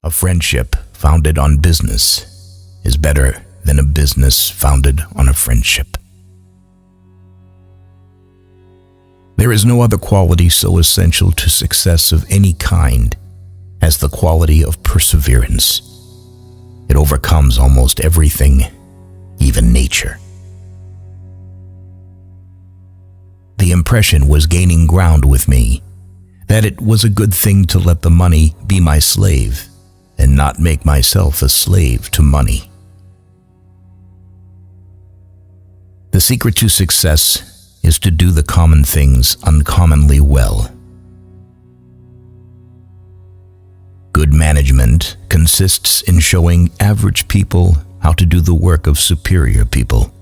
A friendship founded on business is better than a business founded on a friendship. There is no other quality so essential to success of any kind as the quality of perseverance. It overcomes almost everything, even nature. The impression was gaining ground with me that it was a good thing to let the money be my slave and not make myself a slave to money. The secret to success is to do the common things uncommonly well. Good management consists in showing average people how to do the work of superior people.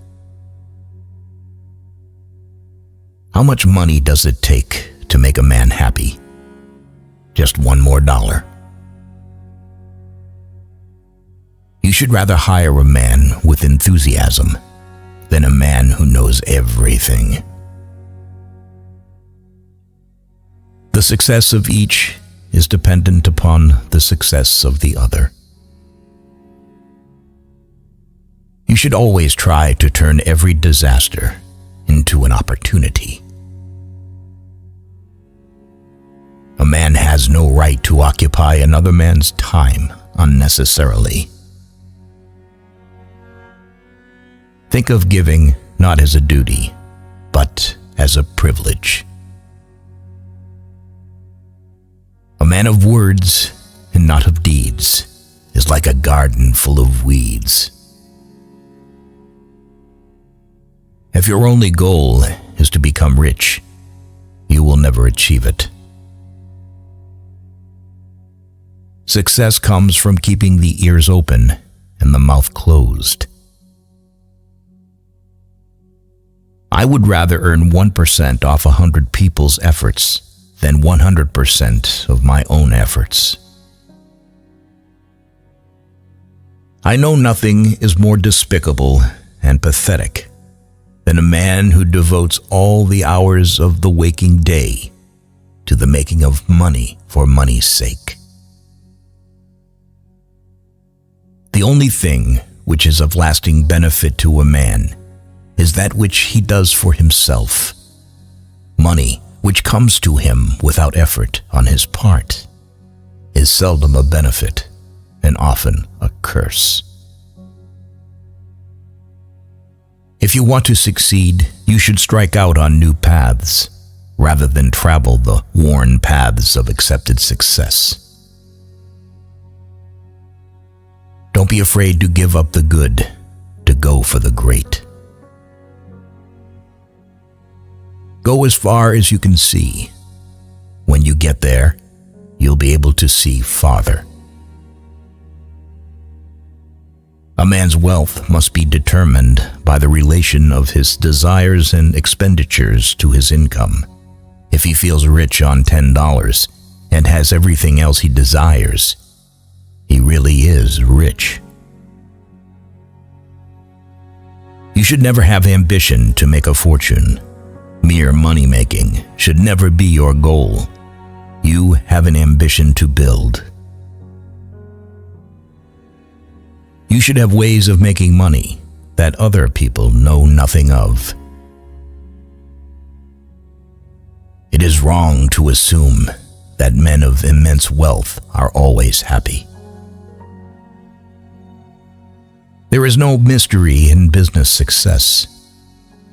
How much money does it take to make a man happy? Just one more dollar. You should rather hire a man with enthusiasm than a man who knows everything. The success of each is dependent upon the success of the other. You should always try to turn every disaster into an opportunity. A man has no right to occupy another man's time unnecessarily. Think of giving not as a duty, but as a privilege. A man of words and not of deeds is like a garden full of weeds. If your only goal is to become rich, you will never achieve it. Success comes from keeping the ears open and the mouth closed. I would rather earn 1% off 100 people's efforts than 100% of my own efforts. I know nothing is more despicable and pathetic than a man who devotes all the hours of the waking day to the making of money for money's sake. The only thing which is of lasting benefit to a man is that which he does for himself. Money, which comes to him without effort on his part, is seldom a benefit and often a curse. If you want to succeed, you should strike out on new paths rather than travel the worn paths of accepted success. Don't be afraid to give up the good to go for the great. Go as far as you can see. When you get there, you'll be able to see farther. A man's wealth must be determined by the relation of his desires and expenditures to his income. If he feels rich on $10 and has everything else he desires, he really is rich. You should never have ambition to make a fortune. Mere money-making should never be your goal. You have an ambition to build. You should have ways of making money that other people know nothing of. It is wrong to assume that men of immense wealth are always happy. There is no mystery in business success.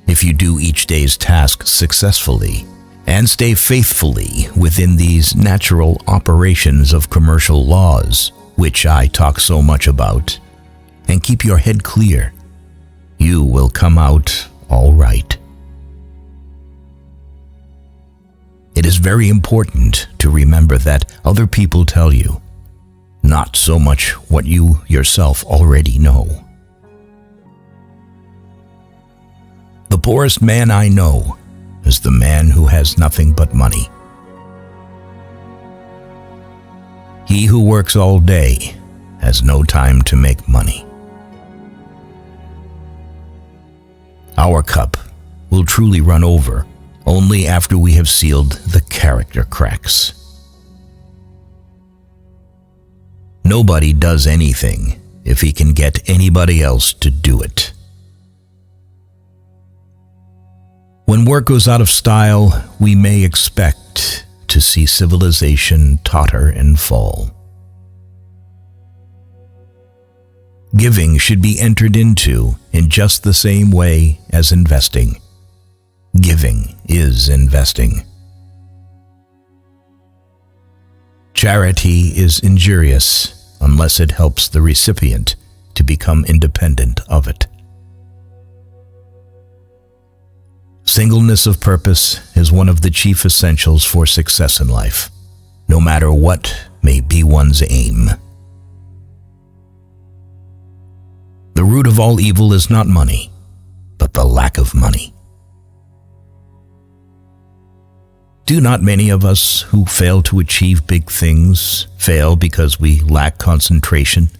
If you do each day's task successfully and stay faithfully within these natural operations of commercial laws, which I talk so much about, and keep your head clear, you will come out all right. It is very important to remember that other people tell you, not so much what you yourself already know. The poorest man I know is the man who has nothing but money. He who works all day has no time to make money. Our cup will truly run over only after we have sealed the character cracks. Nobody does anything if he can get anybody else to do it. When work goes out of style, we may expect to see civilization totter and fall. Giving should be entered into in just the same way as investing. Giving is investing. Charity is injurious unless it helps the recipient to become independent of it. Singleness of purpose is one of the chief essentials for success in life, no matter what may be one's aim. The root of all evil is not money, but the lack of money. Do not many of us who fail to achieve big things fail because we lack concentration?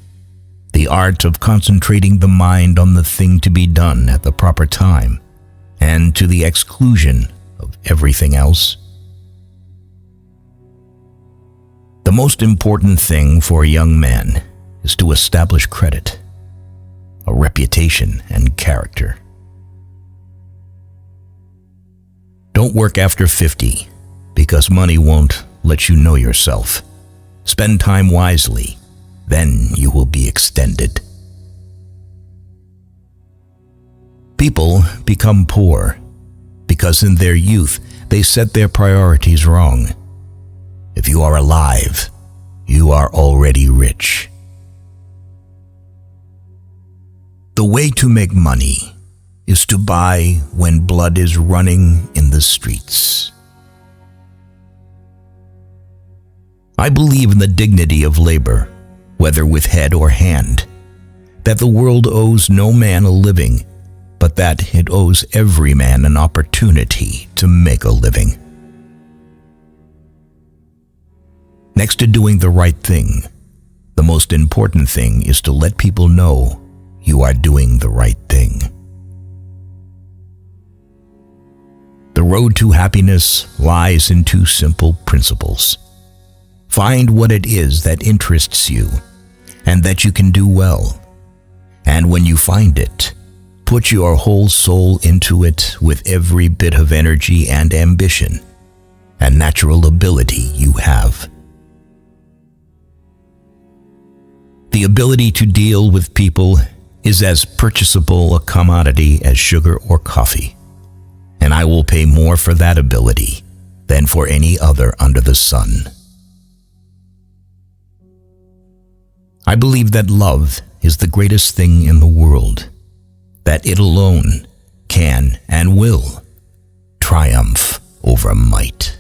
The art of concentrating the mind on the thing to be done at the proper time, and to the exclusion of everything else. The most important thing for a young man is to establish credit, a reputation, and character. Don't work after 50 because money won't let you know yourself. Spend time wisely, then you will be extended. People become poor because in their youth they set their priorities wrong. If you are alive, you are already rich. The way to make money is to buy when blood is running in the streets. I believe in the dignity of labor, whether with head or hand, that the world owes no man a living, but that it owes every man an opportunity to make a living. Next to doing the right thing, the most important thing is to let people know you are doing the right thing. The road to happiness lies in two simple principles. Find what it is that interests you and that you can do well. And when you find it, put your whole soul into it with every bit of energy and ambition and natural ability you have. The ability to deal with people is as purchasable a commodity as sugar or coffee, and I will pay more for that ability than for any other under the sun. I believe that love is the greatest thing in the world, that it alone can and will triumph over might.